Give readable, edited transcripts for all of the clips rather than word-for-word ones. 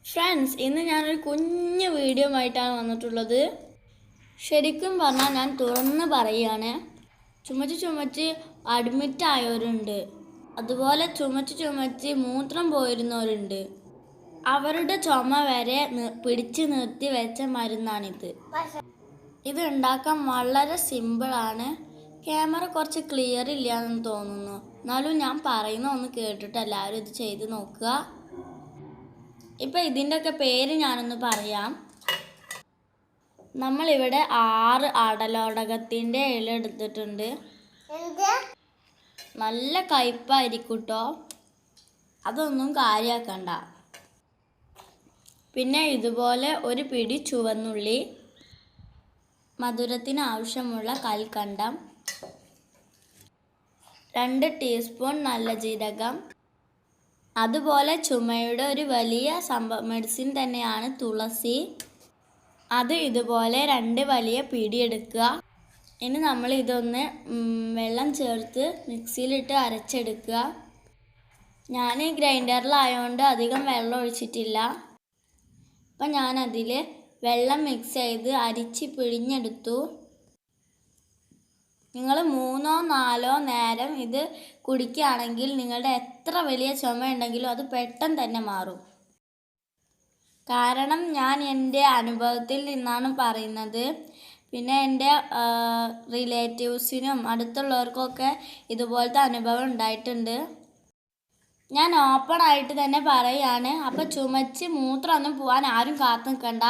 Friends, ഇന്ന് ഞാനൊരു കുഞ്ഞു വീഡിയോ ആയിട്ടാണ് വന്നിട്ടുള്ളത്. ശരിക്കും പറഞ്ഞാൽ ഞാൻ തുറന്ന് പറയുകയാണ്, ചുമച്ച് അഡ്മിറ്റ് ആയവരുണ്ട്, അതുപോലെ ചുമച്ച് മൂത്രം പോയിരുന്നവരുണ്ട്. അവരുടെ ചുമ വരെ പിടിച്ചു നിർത്തി വെച്ച മരുന്നാണിത്. ഇത് ഉണ്ടാക്കാൻ വളരെ സിമ്പിളാണ്. ക്യാമറ കുറച്ച് ക്ലിയർ ഇല്ല എന്ന് തോന്നുന്നു, എന്നാലും ഞാൻ പറയുന്ന ഒന്ന് കേട്ടിട്ട് എല്ലാവരും ഇത് ചെയ്ത് നോക്കുക. ഇപ്പം ഇതിൻ്റെയൊക്കെ പേര് ഞാനൊന്ന് പറയാം. നമ്മളിവിടെ 6 അടലോടകത്തിൻ്റെ ഇല എടുത്തിട്ടുണ്ട്. നല്ല കയ്പ്പായിരിക്കും കേട്ടോ, അതൊന്നും കാര്യമാക്കണ്ട. പിന്നെ ഇതുപോലെ ഒരു പിടി ചുവന്നുള്ളി, മധുരത്തിന് ആവശ്യമുള്ള കൽക്കണ്ടം, 2 ടീസ്പൂൺ നല്ല ജീരകം, അതുപോലെ ചുമയുടെ ഒരു വലിയ മെഡിസിൻ തന്നെയാണ് തുളസി. അത് ഇതുപോലെ 2 വലിയ പിടി എടുക്കുക. ഇനി നമ്മൾ ഇതൊന്ന് വെള്ളം ചേർത്ത് മിക്സിയിലിട്ട് അരച്ചെടുക്കുക. ഞാൻ ഗ്രൈൻഡറിലായതുകൊണ്ട് അധികം വെള്ളം ഒഴിച്ചിട്ടില്ല. അപ്പം ഞാനതിൽ വെള്ളം മിക്സ് ചെയ്ത് അരിച്ച് പിഴിഞ്ഞെടുത്തു. നിങ്ങൾ 3-4 നേരം ഇത് കുടിക്കുകയാണെങ്കിൽ നിങ്ങളുടെ എത്ര വലിയ ചുമ ഉണ്ടെങ്കിലും അത് പെട്ടെന്ന് തന്നെ മാറും. കാരണം ഞാൻ എൻ്റെ അനുഭവത്തിൽ നിന്നാണ് പറയുന്നത്. പിന്നെ എൻ്റെ റിലേറ്റീവ്സിനും അടുത്തുള്ളവർക്കൊക്കെ ഇതുപോലത്തെ അനുഭവം ഉണ്ടായിട്ടുണ്ട്. ഞാൻ ഓപ്പൺ ആയിട്ട് തന്നെ പറയുകയാണ്. അപ്പോൾ ചുമച്ച് മൂത്രമൊന്നും പോകാൻ ആരും കാത്തു നിൽക്കണ്ട.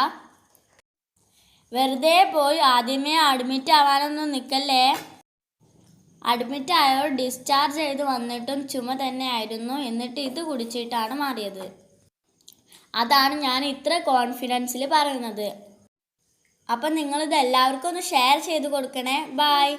വെറുതെ പോയി ആദ്യമേ അഡ്മിറ്റ് ആവാനൊന്നും നിൽക്കല്ലേ. അഡ്മിറ്റ് ആയവർ ഡിസ്ചാർജ് ചെയ്ത് വന്നിട്ടും ചുമ തന്നെ ആയിരുന്നു, എന്നിട്ട് ഇത് കുടിച്ചിട്ടാണ് മാറിയത്. അതാണ് ഞാൻ ഇത്ര കോൺഫിഡൻസിൽ പറയുന്നത്. അപ്പം നിങ്ങളിത് എല്ലാവർക്കും ഒന്ന് ഷെയർ ചെയ്ത് കൊടുക്കണേ. ബൈ.